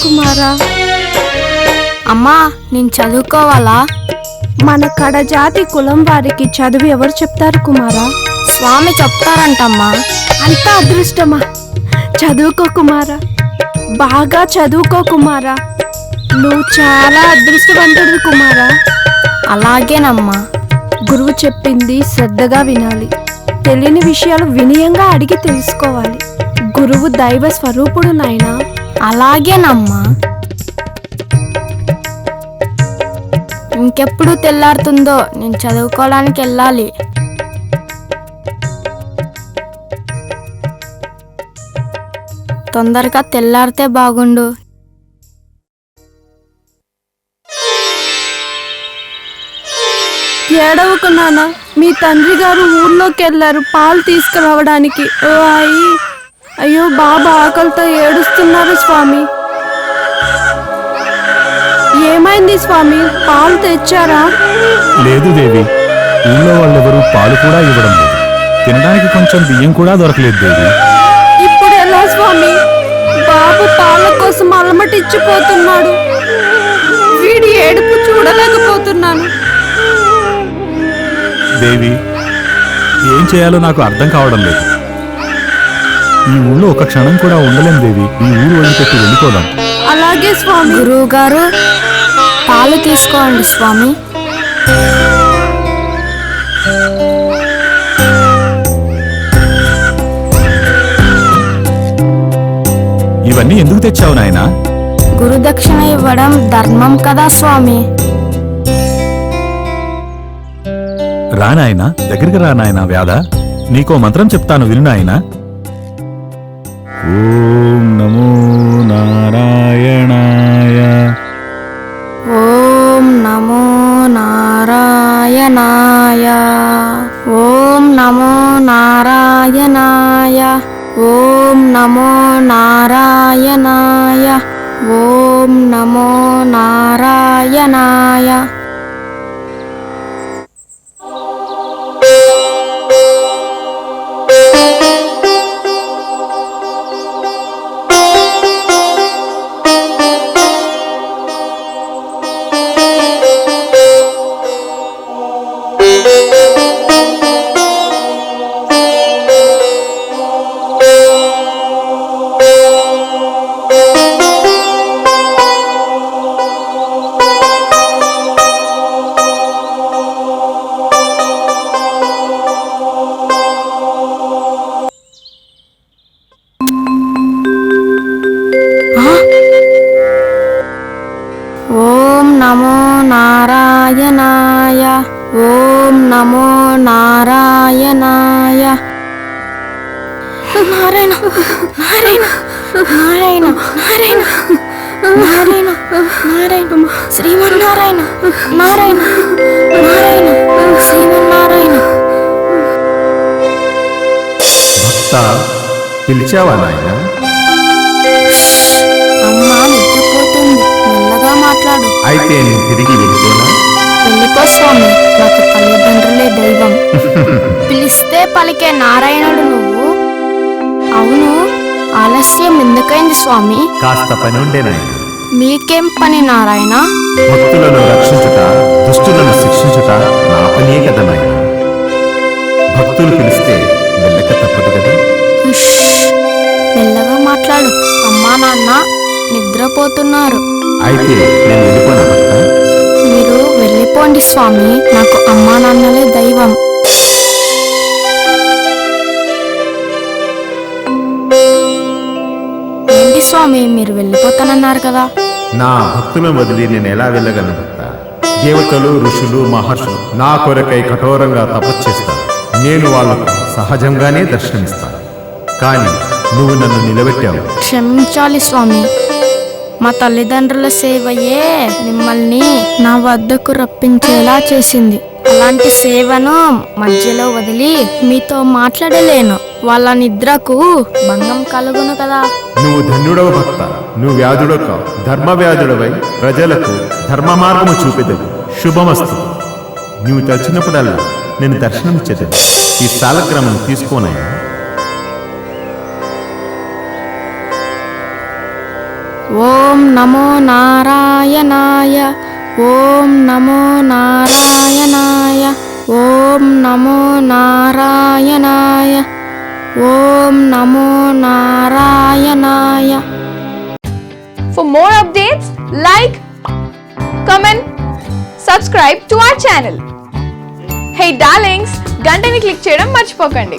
కుమారా. అమ్మా, నేను చదువుకోవాలా? మన కడజాతి కులం వారికి చదువు ఎవరు చెప్తారు కుమారా? స్వామి చెప్తారంటమ్మా. అంత అదృష్టమా? చదువుకో కుమారా, బాగా చదువుకో కుమారా. నువ్వు చాలా అదృష్టవంతుడు కుమారా. అలాగేనమ్మా. గురువు చెప్పింది శ్రద్ధగా వినాలి. తెలియని విషయాలు వినయంగా అడిగి తెలుసుకోవాలి. గురువు దైవ స్వరూపుడు నాయనా. అలాగేనమ్మా. ఇంకెప్పుడు తెల్లారుతుందో, నేను చదువుకోవడానికి వెళ్ళాలి. తొందరగా తెల్లారితే బాగుండు. ఏడవకు నాన్న, మీ తండ్రి గారు ఊర్లోకి వెళ్ళారు పాలు తీసుకురావడానికి. ఓ అయ్యి, అయ్యో బాబా ఆకలితో ఏడుస్తున్నారు స్వామి. ఏమైంది స్వామి, పాలు తెచ్చారా? లేదు దేవి, ఊళ్ళో వాళ్ళెవరూ పాలు కూడా ఇవ్వడం లేదు. తినడానికి కొంచెం బియ్యం కూడా దొరకలేదు దేవి. ఇప్పుడు ఎలా స్వామి? బాబు పాల కోసం అలమటిచ్చిపోతున్నాడు. వీడి ఏడుపు చూడలేకపోతున్నాను. దేవి, ఏం చేయాలో నాకు అర్థం కావడం లేదు. ఈ ఊళ్ళో ఒక క్షణం కూడా ఉండలేం దేవి. ఈ ఊరు వదిలిపెట్టి వెళ్ళిపోదాం. అలాగే స్వామి. గురువు గారు, పాలు తీసుకోండి స్వామి. ఇవన్నీ ఎందుకు తెచ్చావు నాయనా? గురుదక్షిణ ఇవ్వడం ధర్మం కదా స్వామి. రా నాయనా, దగ్గరికి రా నాయనా. వ్యాధ, నీకో మంత్రం చెప్తాను, విను నాయనా. ఓం నమో నారాయణాయ. ఓం నమో నారాయణాయ. ఓం నమో నారాయణాయ. ఓం నమో నారాయణాయ. ఓం నమో నారాయణాయ. ఓం నమో నారాయణాయ. ఓం నమో నారాయణాయ. నారాయణ నారాయణ నారాయణ నారాయణ నారాయణ నారాయణ శ్రీమన్నారాయణ నారాయణ నారాయణ శ్రీమన్నారాయణ. భక్త, పిలిచావా నాయన? అమ్మా నిద్రపోతుంది, మెల్లగా మాట్లాడు. అయితే నేను తిరిగి వెళ్ళిపోనా? వెళ్ళిపో స్వామి, నాకు తల్లిదండ్రులే దైవం. పిలిస్తే పలికే నారాయణుడు నువ్వు. అవును, ఆలస్యం ఎందుకైంది స్వామి? కాస్త పని ఉండే నాయన. మీకేం పని నారాయణ? భక్తులను రక్షించుట, దుష్టులను శిక్షించుట నా పనే కదా నాయన. భక్తులు పిలిస్తే వెళ్ళక తప్పదు కదా. ఉష్, మెల్లగా మాట్లాడు. అమ్మా నాన్న నిద్రపోతున్నారు. అయితే నేను వెళ్ళిపోనా భక్త? మీరు వెళ్ళిపోండి స్వామి, నాకు అమ్మా నాన్నలే దైవం. ఏంటి స్వామి, మీరు వెళ్ళిపోతానన్నారు కదా? నా భక్తులను వదిలి నేను ఎలా వెళ్ళగలను భక్త? దేవతలు, ఋషులు, మహర్షులు నా కొరకై కఠోరంగా తపస్చేస్తారు. నేను వాళ్ళకు సహజంగానే దర్శనమిస్తాను. కానీ నువ్వు నన్ను నిలబెట్టావు. క్షమించాలి స్వామి, మా తల్లిదండ్రుల సేవయే మిమ్మల్ని నా వద్దకు రప్పించేలా చేసింది. అలాంటి సేవను మధ్యలో వదిలి మీతో మాట్లాడలేను. వాళ్ళ నిద్రకు భంగం కలుగును కదా. నువ్వు ధన్యుడవ భక్త. నువ్వు వ్యాధుడవు కావు, ధర్మ వ్యాధుడవై ప్రజలకు ధర్మ మార్గము చూపెదవు. శుభమస్తు. నువ్వు తచ్చినప్పుడల్లా నేను దర్శనమిచ్చేది. ఈ సాలగ్రామం తీసుకోనయ్యా. ఓం నమో నారాయణాయ ఓం నమో నారాయణాయ ఓం నమో నారాయణాయ ఓం నమో నారాయణాయ. For more updates, like, comment, subscribe to our channel. Hey darlings, గంటని click చేయడం మర్చిపోకండి.